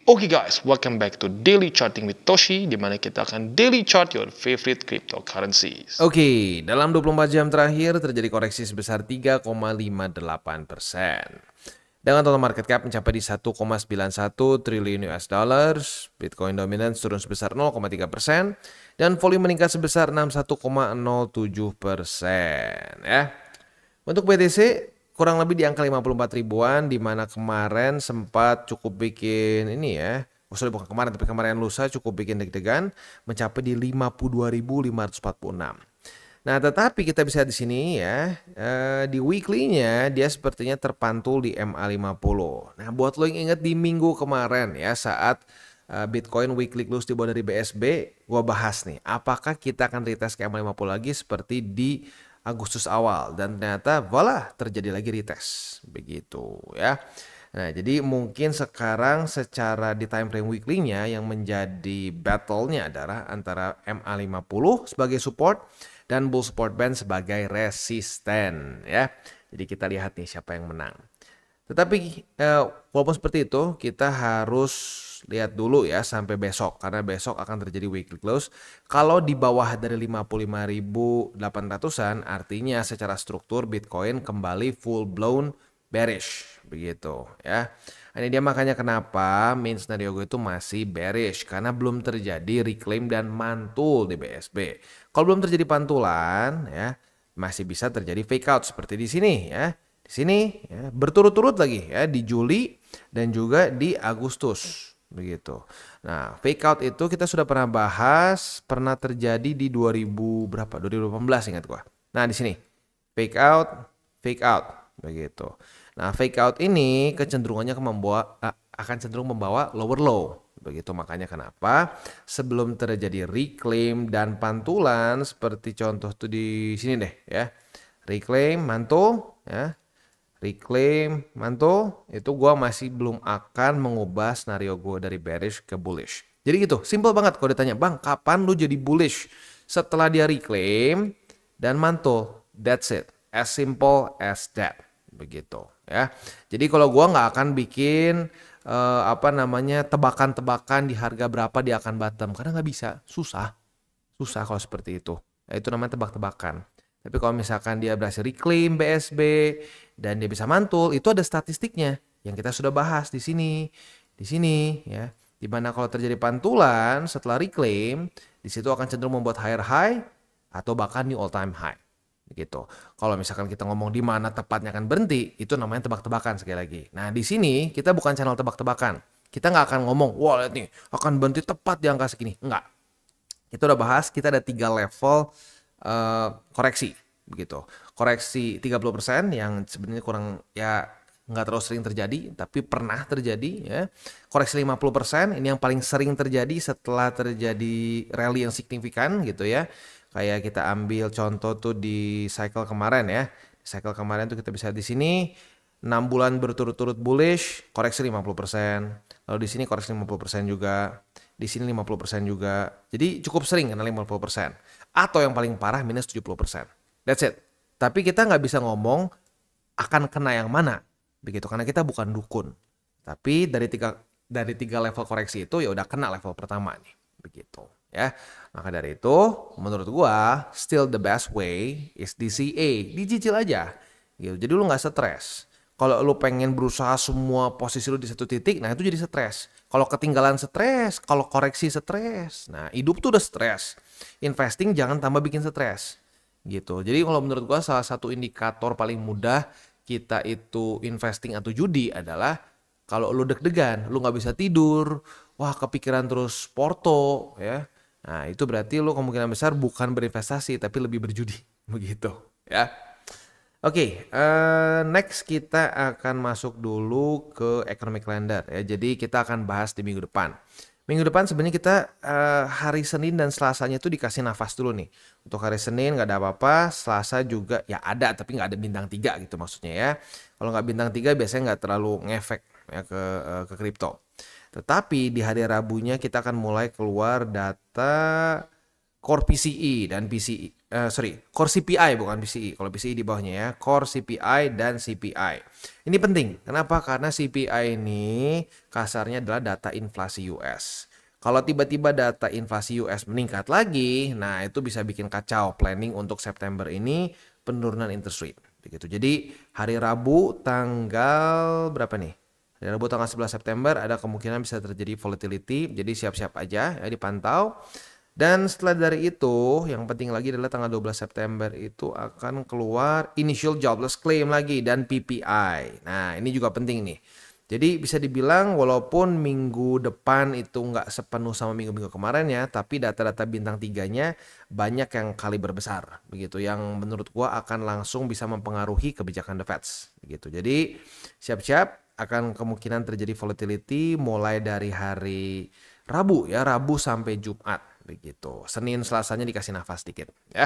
Oke guys, welcome back to Daily Charting with Toshi, di mana kita akan daily chart your favorite cryptocurrencies. Oke, dalam 24 jam terakhir terjadi koreksi sebesar 3,58%. Dengan total market cap mencapai di 1,91 triliun US dollars, Bitcoin dominance turun sebesar 0,3% dan volume meningkat sebesar 61,07% ya. Untuk BTC kurang lebih di angka 54 ribuan, di mana kemarin sempat cukup bikin ini ya. Bukan kemarin, tapi kemarin lusa cukup bikin deg-degan, mencapai di 52.546. Nah, tetapi kita bisa di sini ya, di weekly-nya dia sepertinya terpantul di MA50. Nah, buat lo yang ingat di minggu kemarin ya, saat Bitcoin weekly close di bawah dari BSB, gua bahas nih, apakah kita akan retest ke MA50 lagi seperti di Agustus awal, dan ternyata voila terjadi lagi retest begitu ya. Nah, jadi mungkin sekarang secara di time frame weekly-nya yang menjadi battle-nya adalah antara MA50 sebagai support dan bull support band sebagai resisten ya. Jadi kita lihat nih siapa yang menang. Tetapi walaupun seperti itu, kita harus lihat dulu ya sampai besok, karena besok akan terjadi weekly close. Kalau di bawah dari 55.800-an, artinya secara struktur Bitcoin kembali full blown bearish begitu ya. Ini dia makanya kenapa main scenario gue itu masih bearish, karena belum terjadi reclaim dan mantul di BSB. Kalau belum terjadi pantulan ya, masih bisa terjadi fake out seperti di sini ya. Di sini ya, berturut-turut lagi ya, di Juli dan juga di Agustus begitu. Nah, fake out itu kita sudah pernah bahas, pernah terjadi di 2000 berapa? 2018 ingat gua. Nah, di sini fake out begitu. Nah, fake out ini kecenderungannya akan cenderung membawa lower low. Begitu, makanya kenapa sebelum terjadi reclaim dan pantulan seperti contoh tuh di sini deh ya. Reclaim, mantul ya. Reclaim, mantul, itu gue masih belum akan mengubah scenario gue dari bearish ke bullish. Jadi gitu, simple banget kalau ditanya, bang kapan lu jadi bullish? Setelah dia reclaim dan mantul, that's it. As simple as that. Begitu ya. Jadi kalau gue nggak akan bikin tebakan-tebakan di harga berapa dia akan bottom, karena nggak bisa, susah kalau seperti itu. Itu namanya tebak-tebakan. Tapi kalau misalkan dia berhasil reclaim BSB dan dia bisa mantul, itu ada statistiknya yang kita sudah bahas di sini ya. Dimana kalau terjadi pantulan setelah reclaim, di situ akan cenderung membuat higher high atau bahkan new all time high. Gitu. Kalau misalkan kita ngomong di mana tepatnya akan berhenti, itu namanya tebak-tebakan sekali lagi. Nah, di sini kita bukan channel tebak-tebakan. Kita nggak akan ngomong, wah lihat nih, akan berhenti tepat di angka segini. Enggak. Kita udah bahas, kita ada 3 level koreksi begitu. Koreksi 30% yang sebenarnya kurang ya, nggak terlalu sering terjadi tapi pernah terjadi ya. Koreksi 50% ini yang paling sering terjadi setelah terjadi rally yang signifikan gitu ya. Kayak kita ambil contoh tuh di cycle kemarin ya. Cycle kemarin tuh kita bisa di sini 6 bulan berturut-turut bullish, koreksi 50%. Lalu di sini koreksi 50% juga. Di sini 50% juga. Jadi cukup sering kena 50%. Atau yang paling parah minus 70%. That's it. Tapi kita nggak bisa ngomong akan kena yang mana. Begitu, karena kita bukan dukun. Tapi dari tiga level koreksi itu ya udah kena level pertama nih. Begitu ya. Maka dari itu menurut gua still the best way is DCA. Dicicil aja. Gitu. Jadi lu nggak stres. Kalau lu pengen berusaha semua posisi lu di satu titik, nah itu jadi stres. Kalau ketinggalan stres, kalau koreksi stres. Nah, hidup tuh udah stres. Investing jangan tambah bikin stres. Gitu. Jadi kalau menurut gua salah satu indikator paling mudah kita itu investing atau judi adalah kalau lu deg-degan, lu nggak bisa tidur, wah kepikiran terus porto ya. Nah, itu berarti lu kemungkinan besar bukan berinvestasi tapi lebih berjudi. Begitu ya. Oke, next kita akan masuk dulu ke economic calendar ya. Jadi kita akan bahas di minggu depan. Minggu depan sebenarnya kita hari Senin dan Selasanya itu dikasih nafas dulu nih. Untuk hari Senin nggak ada apa-apa, Selasa juga ya ada tapi nggak ada bintang 3 gitu maksudnya ya. Kalau nggak bintang 3 biasanya nggak terlalu ngefek ya ke kripto. Tetapi di hari Rabunya kita akan mulai keluar data core PCE dan PCE. Core CPI bukan PCE. Kalau PCE di bawahnya ya, Core CPI dan CPI. Ini penting. Kenapa? Karena CPI ini kasarnya adalah data inflasi US. Kalau tiba-tiba data inflasi US meningkat lagi, nah itu bisa bikin kacau planning untuk September ini penurunan interest rate. Begitu. Jadi hari Rabu tanggal berapa nih? Hari Rabu tanggal 11 September ada kemungkinan bisa terjadi volatility. Jadi siap-siap aja ya dipantau. Dan setelah dari itu, yang penting lagi adalah tanggal 12 September itu akan keluar initial jobless claim lagi dan PPI. Nah, ini juga penting nih. Jadi bisa dibilang walaupun minggu depan itu nggak sepenuh sama minggu-minggu kemarin ya, tapi data-data bintang 3-nya banyak yang kaliber besar. Begitu, yang menurut gua akan langsung bisa mempengaruhi kebijakan The Fed. Begitu. Jadi siap-siap akan kemungkinan terjadi volatility mulai dari hari Rabu ya, Rabu sampai Jumat. Begitu. Senin Selasanya dikasih nafas dikit ya.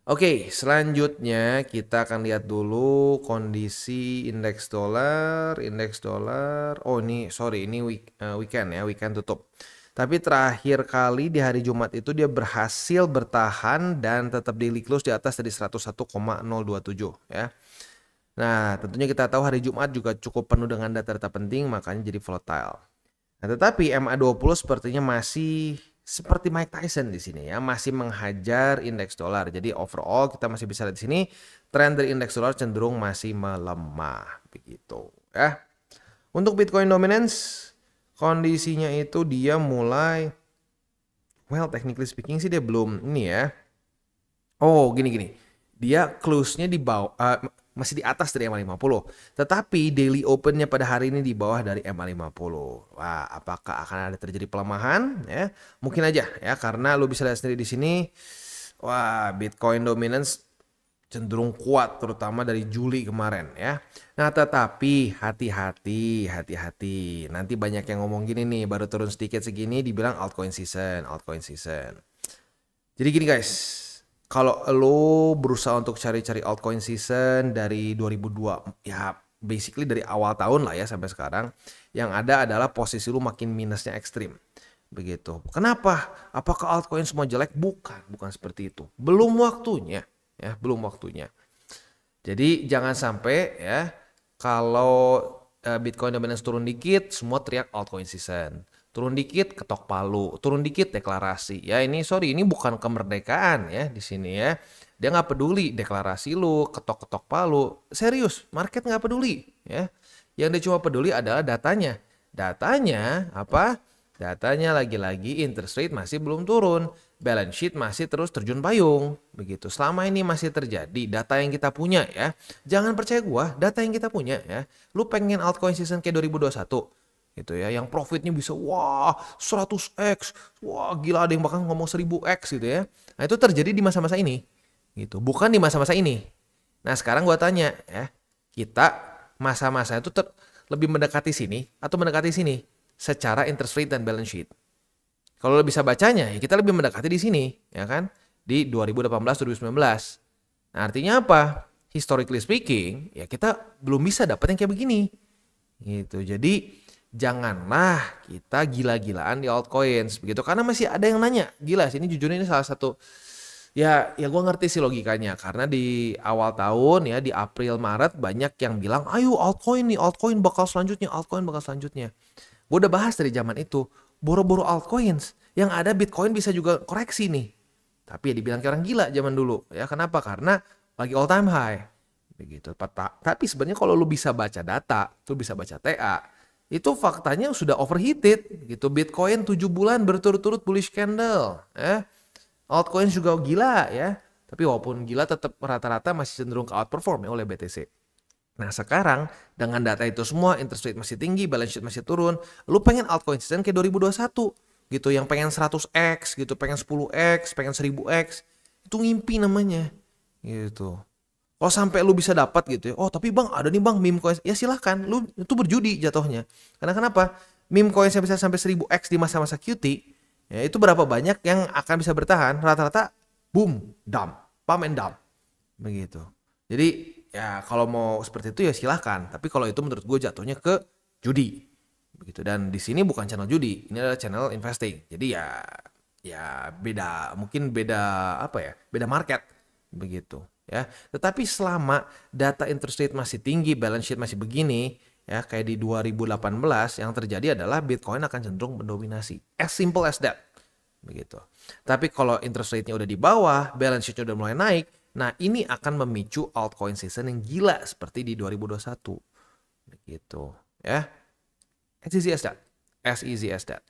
Oke, selanjutnya kita akan lihat dulu kondisi indeks dolar. Oh ini weekend ya, weekend tutup. Tapi terakhir kali di hari Jumat itu dia berhasil bertahan dan tetap daily close di atas dari 101,027 ya. Nah, tentunya kita tahu hari Jumat juga cukup penuh dengan data-data penting, makanya jadi volatile. Nah, tetapi MA20 sepertinya masih seperti Mike Tyson di sini ya, masih menghajar indeks dolar. Jadi overall kita masih bisa lihat di sini tren dari indeks dolar cenderung masih melemah begitu ya. Untuk Bitcoin dominance kondisinya itu dia mulai technically speaking sih dia belum ini ya. Oh, gini. Dia close-nya di bawah masih di atas dari MA50. Tetapi daily open-nya pada hari ini di bawah dari MA50. Wah, apakah akan ada terjadi pelemahan ya? Mungkin aja ya, karena lu bisa lihat sendiri di sini. Wah, Bitcoin dominance cenderung kuat terutama dari Juli kemarin ya. Nah, tetapi hati-hati. Nanti banyak yang ngomong gini nih, baru turun sedikit segini dibilang altcoin season. Jadi gini guys, kalau lo berusaha untuk cari-cari altcoin season dari 2002, ya basically dari awal tahun lah ya sampai sekarang, yang ada adalah posisi lo makin minusnya ekstrim. Begitu. Kenapa? Apakah altcoin semua jelek? Bukan seperti itu. Belum waktunya. Jadi jangan sampai ya kalau Bitcoin dominance turun dikit, semua teriak altcoin season. Turun dikit ketok palu, turun dikit deklarasi. Ya ini bukan kemerdekaan ya di sini ya. Dia nggak peduli deklarasi lu, ketok-ketok palu. Serius, market nggak peduli ya. Yang dia cuma peduli adalah datanya. Datanya apa? Datanya lagi-lagi interest rate masih belum turun. Balance sheet masih terus terjun payung. Begitu. Selama ini masih terjadi data yang kita punya ya. Jangan percaya gua, data yang kita punya ya. Lu pengen altcoin season kayak 2021 gitu ya, yang profitnya bisa 100x, gila, ada yang bahkan ngomong 1000x gitu ya. Nah itu terjadi di masa-masa ini gitu, bukan di masa-masa ini. Nah sekarang gua tanya ya, kita masa-masa itu lebih mendekati sini atau mendekati sini secara interest rate dan balance sheet. Kalau bisa bacanya ya kita lebih mendekati di sini ya kan, di 2018-2019. Nah artinya apa? Historically speaking ya kita belum bisa dapat yang kayak begini gitu. Jadi janganlah kita gila-gilaan di altcoins begitu, karena masih ada yang nanya. Gila sih, ini jujur ini salah satu ya gue ngerti sih logikanya, karena di awal tahun ya di April Maret banyak yang bilang ayo altcoin bakal selanjutnya. Gue udah bahas dari zaman itu, boro-boro altcoins, yang ada Bitcoin bisa juga koreksi nih. Tapi ya dibilang kayak orang gila zaman dulu ya. Kenapa? Karena lagi all time high begitu. Tapi sebenarnya kalau lu bisa baca data, lu bisa baca TA, itu faktanya sudah overheated gitu. Bitcoin 7 bulan berturut-turut bullish candle altcoin juga gila ya, tapi walaupun gila tetap rata-rata masih cenderung ke outperform ya oleh BTC. Nah sekarang dengan data itu semua, interest rate masih tinggi, balance sheet masih turun, lu pengen altcoin season kayak 2021 gitu, yang pengen 100x gitu, pengen 10x, pengen 1000x, itu ngimpi namanya gitu. Kalau sampai lu bisa dapat gitu ya, tapi bang ada nih bang meme coin, ya silahkan, lu itu berjudi jatuhnya. Karena kenapa? Meme coin yang bisa sampai 1000x di masa-masa QT, ya itu berapa banyak yang akan bisa bertahan? Rata-rata boom, dump, pump and dump, begitu. Jadi ya kalau mau seperti itu ya silahkan. Tapi kalau itu menurut gue jatuhnya ke judi, begitu. Dan di sini bukan channel judi, ini adalah channel investing. Jadi ya ya beda, mungkin beda apa ya, beda market begitu ya. Tetapi selama data interest rate masih tinggi, balance sheet masih begini ya, kayak di 2018 yang terjadi adalah Bitcoin akan cenderung mendominasi. As simple as that. Begitu. Tapi kalau interest rate-nya udah di bawah, balance sheet-nya udah mulai naik, nah ini akan memicu altcoin season yang gila seperti di 2021. Begitu ya. As easy as that. As easy as that.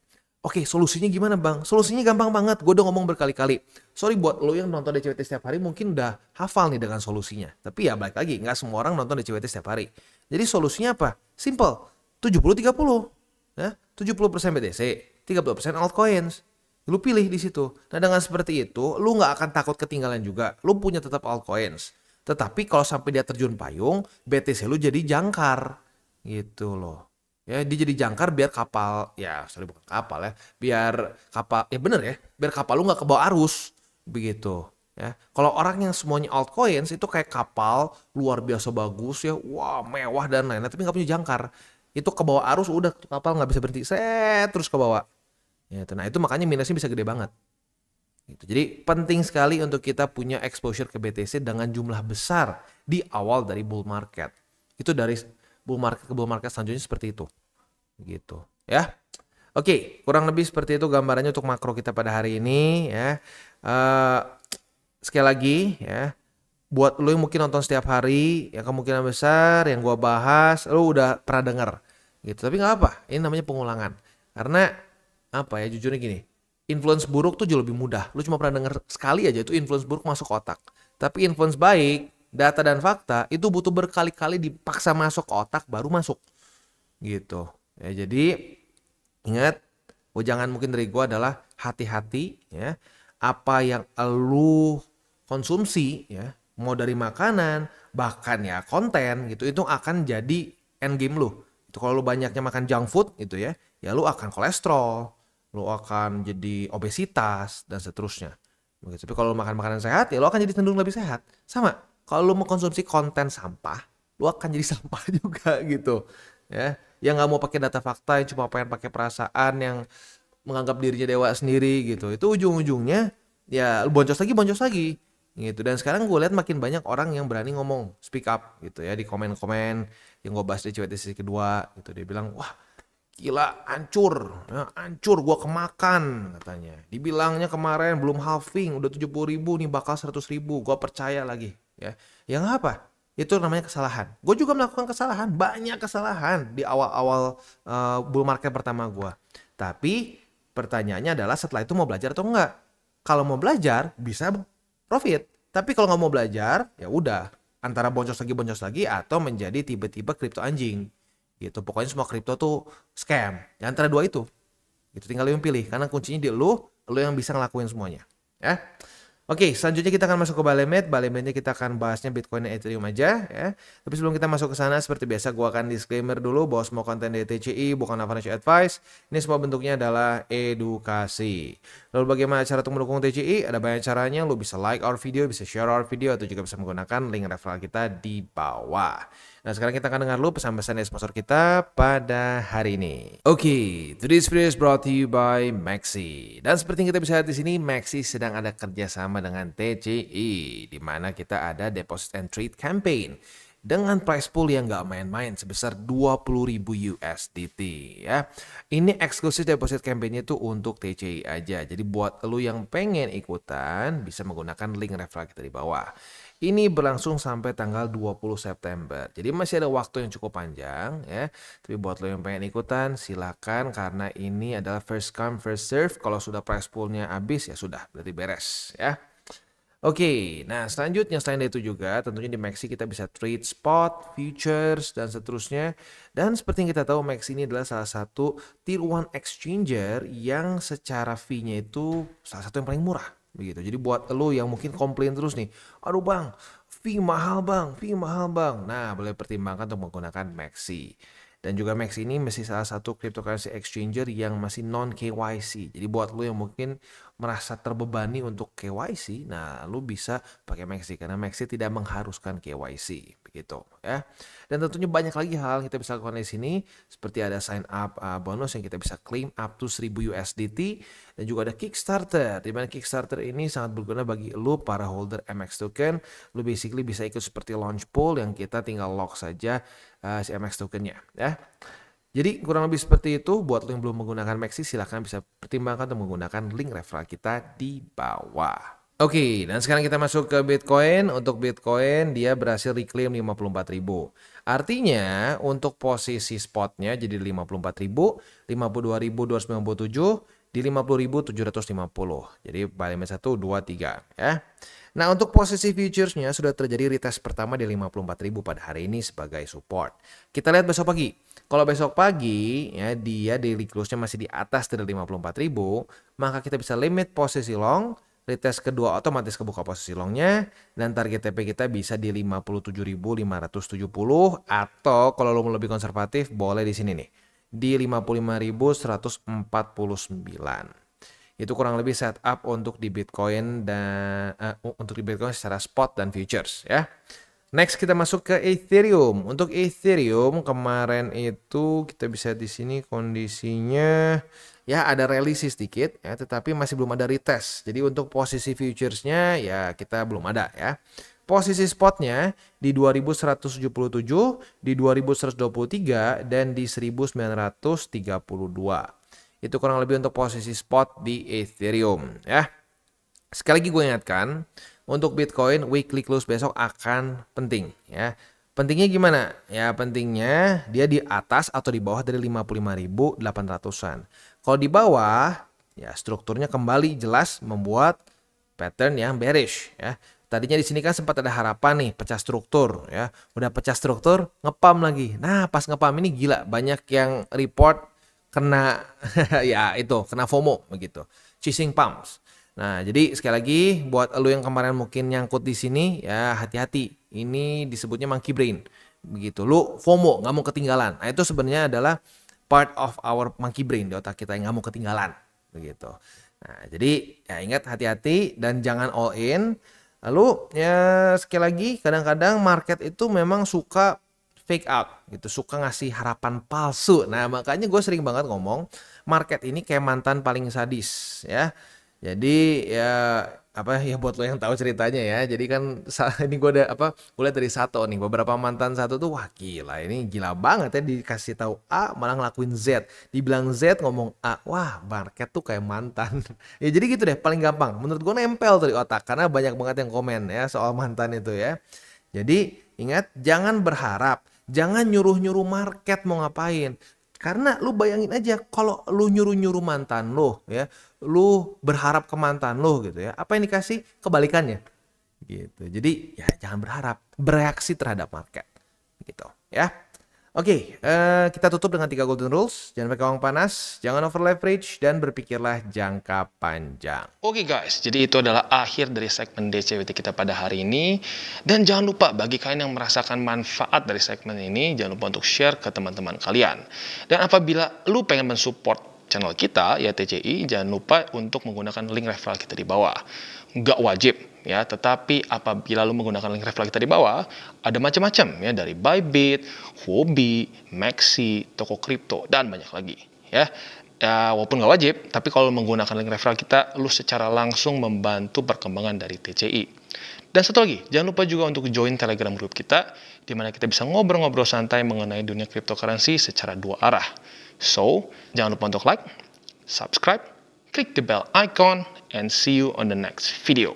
Oke, solusinya gimana bang? Solusinya gampang banget. Gue udah ngomong berkali-kali. Sorry buat lo yang nonton DCWT setiap hari mungkin udah hafal nih dengan solusinya. Tapi ya balik lagi, nggak semua orang nonton DCWT setiap hari. Jadi solusinya apa? Simple. 70-30. Ya, 70% BTC, 30% altcoins. Lu pilih di situ. Nah dengan seperti itu, lu nggak akan takut ketinggalan juga. Lu punya tetap altcoins. Tetapi kalau sampai dia terjun payung, BTC lu jadi jangkar. Gitu loh. Ya, dia jadi jangkar biar kapal, ya sorry bukan kapal ya, biar kapal, ya bener ya, biar kapal lu nggak kebawa arus, begitu. Ya, kalau orang yang semuanya altcoins itu kayak kapal luar biasa bagus ya, wah mewah dan lain-lain, tapi nggak punya jangkar, itu kebawa arus udah kapal nggak bisa berhenti, set terus ke bawah. Ya, nah itu makanya minusnya bisa gede banget. Gitu. Jadi penting sekali untuk kita punya exposure ke BTC dengan jumlah besar di awal dari bull market. Itu dari bull market ke bull market selanjutnya seperti itu. Gitu ya. Oke, kurang lebih seperti itu gambarannya untuk makro kita pada hari ini ya. Sekali lagi ya, buat lo yang mungkin nonton setiap hari, ya kemungkinan besar yang gua bahas lo udah pernah denger gitu. Tapi nggak apa, ini namanya pengulangan. Karena apa ya, jujurnya gini, influence buruk tuh jauh lebih mudah. Lu cuma pernah denger sekali aja itu influence buruk masuk otak. Tapi influence baik, data dan fakta itu butuh berkali-kali dipaksa masuk ke otak baru masuk. Gitu. Ya, jadi ingat, jangan mungkin dari gua adalah hati-hati ya. Apa yang lu konsumsi ya, mau dari makanan, bahkan ya konten gitu, itu akan jadi end game lu. Itu kalau lu banyaknya makan junk food gitu ya lu akan kolesterol, lu akan jadi obesitas dan seterusnya. Begitu. Tapi kalau lu makan makanan sehat ya lu akan jadi cenderung lebih sehat. Sama, kalau lu mengkonsumsi konten sampah, lu akan jadi sampah juga gitu. Ya, yang nggak mau pakai data fakta, yang cuma pengen pakai perasaan, yang menganggap dirinya dewa sendiri gitu. Itu ujung-ujungnya ya boncos lagi gitu. Dan sekarang gue lihat makin banyak orang yang berani ngomong, speak up gitu ya di komen-komen yang gue bahas di CWT sesi kedua gitu. Dia bilang, wah gila hancur, ya, hancur gue kemakan katanya. Dibilangnya kemarin belum halving udah 70.000 nih bakal 100.000, gue percaya lagi ya. Yang apa? Itu namanya kesalahan. Gue juga melakukan kesalahan, banyak kesalahan di awal-awal bull market pertama gue. Tapi pertanyaannya adalah setelah itu mau belajar atau enggak? Kalau mau belajar bisa profit. Tapi kalau nggak mau belajar ya udah antara boncos lagi atau menjadi tiba-tiba kripto anjing. Gitu. Pokoknya semua kripto tuh scam. Ya, antara dua itu. Itu tinggal lu yang pilih karena kuncinya di lu yang bisa ngelakuin semuanya. Ya. Oke, selanjutnya kita akan masuk ke Balemet. Balemetnya kita akan bahasnya Bitcoin dan Ethereum aja ya. Tapi sebelum kita masuk ke sana, seperti biasa gua akan disclaimer dulu bahwa semua konten dari TCI bukan financial advice. Ini semua bentuknya adalah edukasi. Lalu bagaimana cara untuk mendukung TCI? Ada banyak caranya. Lu bisa like our video, bisa share our video, atau juga bisa menggunakan link referral kita di bawah. Nah, sekarang kita akan dengar dulu pesan-pesan dari sponsor kita pada hari ini. Oke, today's video is brought to you by Maxi. Dan seperti yang kita bisa lihat di sini, Maxi sedang ada kerjasama dengan TCI, di mana kita ada deposit and trade campaign dengan price pool yang gak main-main sebesar 20.000 USDT ya. Ini eksklusif deposit campaign-nya itu untuk TCI aja. Jadi buat lu yang pengen ikutan bisa menggunakan link referral kita di bawah. Ini berlangsung sampai tanggal 20 September. Jadi masih ada waktu yang cukup panjang ya. Tapi buat lo yang pengen ikutan silakan karena ini adalah first come first serve. Kalau sudah price poolnya habis ya sudah berarti beres ya. Oke, nah selanjutnya selain itu juga tentunya di Maxi kita bisa trade spot, futures, dan seterusnya. Dan seperti yang kita tahu Maxi ini adalah salah satu tier 1 exchanger yang secara fee-nya itu salah satu yang paling murah. Begitu. Jadi buat lo yang mungkin komplain terus nih, aduh bang, fee mahal bang. Nah boleh pertimbangkan untuk menggunakan Maxi. Dan juga Maxi ini masih salah satu cryptocurrency exchanger yang masih non KYC. Jadi buat lo yang mungkin merasa terbebani untuk KYC, nah lo bisa pakai Maxi karena Maxi tidak mengharuskan KYC. gitu ya. Dan tentunya banyak lagi hal yang kita bisa lakukan di sini, seperti ada sign up bonus yang kita bisa claim up to 1000 USDT, dan juga ada Kickstarter, di mana Kickstarter ini sangat berguna bagi lu para holder MX token. Lu basically bisa ikut seperti launch pool yang kita tinggal lock saja si MX tokennya ya. Jadi kurang lebih seperti itu. Buat lo yang belum menggunakan Maxi, silahkan bisa pertimbangkan untuk menggunakan link referral kita di bawah. Oke, dan sekarang kita masuk ke Bitcoin. Untuk Bitcoin dia berhasil reclaim 54.000. Artinya untuk posisi spotnya jadi 54.000, 52.297 di 50.750. Jadi paling 1, 2, 3 ya. Nah, untuk posisi futuresnya sudah terjadi retest pertama di 54.000 pada hari ini sebagai support. Kita lihat besok pagi. Kalau besok pagi ya dia daily close-nya masih di atas dari 54.000, maka kita bisa limit posisi long, retest kedua otomatis kebuka posisi longnya, dan target TP kita bisa di 57.570, atau kalau lo mau lebih konservatif boleh di sini nih, di 55.149. Itu kurang lebih setup untuk di Bitcoin dan untuk di Bitcoin secara spot dan futures ya. Next kita masuk ke Ethereum. Untuk Ethereum kemarin itu kita bisa di sini kondisinya ya ada rally sedikit ya, tetapi masih belum ada retest. Jadi untuk posisi futuresnya ya kita belum ada ya. Posisi spotnya di 2177, di 2123 dan di 1932. Itu kurang lebih untuk posisi spot di Ethereum ya. Sekali lagi gue ingatkan, untuk Bitcoin weekly close besok akan penting ya. Pentingnya gimana? Ya pentingnya dia di atas atau di bawah dari 55.800-an. Kalau di bawah ya strukturnya kembali jelas membuat pattern yang bearish ya. Tadinya di sini kan sempat ada harapan nih pecah struktur ya. Udah pecah struktur, ngepam lagi. Nah, pas ngepam ini gila, banyak yang report kena ya itu, kena FOMO begitu. Chasing pumps. Nah, jadi sekali lagi buat lu yang kemarin mungkin nyangkut di sini ya hati-hati. Ini disebutnya monkey brain. Begitu. Lu FOMO, nggak mau ketinggalan. Nah, itu sebenarnya adalah part of our monkey brain di otak kita yang nggak mau ketinggalan. Begitu. Nah, jadi ya ingat hati-hati dan jangan all in. Lalu ya sekali lagi kadang-kadang market itu memang suka fake out gitu, suka ngasih harapan palsu. Nah, makanya gue sering banget ngomong market ini kayak mantan paling sadis ya. Jadi ya apa ya buat lo yang tahu ceritanya ya. Jadi kan ini gue ada gue lihat dari Sato nih, beberapa mantan Sato tuh wah gila, ini gila banget ya, dikasih tahu A malah ngelakuin Z. Dibilang Z ngomong A. Wah, market tuh kayak mantan. Ya jadi gitu deh, paling gampang. Menurut gue nempel tuh di otak karena banyak banget yang komen ya soal mantan itu ya. Jadi ingat, jangan berharap. Jangan nyuruh-nyuruh market mau ngapain. Karena lu bayangin aja kalau lu nyuruh-nyuruh mantan lo ya, lu berharap ke mantan lo gitu ya. Apa yang dikasih? Kebalikannya. Gitu. Jadi ya jangan berharap, bereaksi terhadap market. Gitu ya. Oke, kita tutup dengan 3 golden rules. Jangan pakai uang panas, jangan over leverage, dan berpikirlah jangka panjang. Oke guys, jadi itu adalah akhir dari segmen DCWT kita pada hari ini. Dan jangan lupa bagi kalian yang merasakan manfaat dari segmen ini, jangan lupa untuk share ke teman-teman kalian. Dan apabila lu pengen mensupport channel kita, ya TCI, jangan lupa untuk menggunakan link referral kita di bawah. Nggak wajib ya, tetapi apabila lu menggunakan link referral kita di bawah, ada macam-macam ya, dari Bybit, Huobi, Maxi, toko kripto, dan banyak lagi ya. Ya, walaupun nggak wajib, tapi kalau menggunakan link referral kita, lu secara langsung membantu perkembangan dari TCI. Dan satu lagi, jangan lupa juga untuk join Telegram group kita, di mana kita bisa ngobrol-ngobrol santai mengenai dunia cryptocurrency secara 2 arah. So, jangan lupa untuk like, subscribe, click the bell icon, and see you on the next video.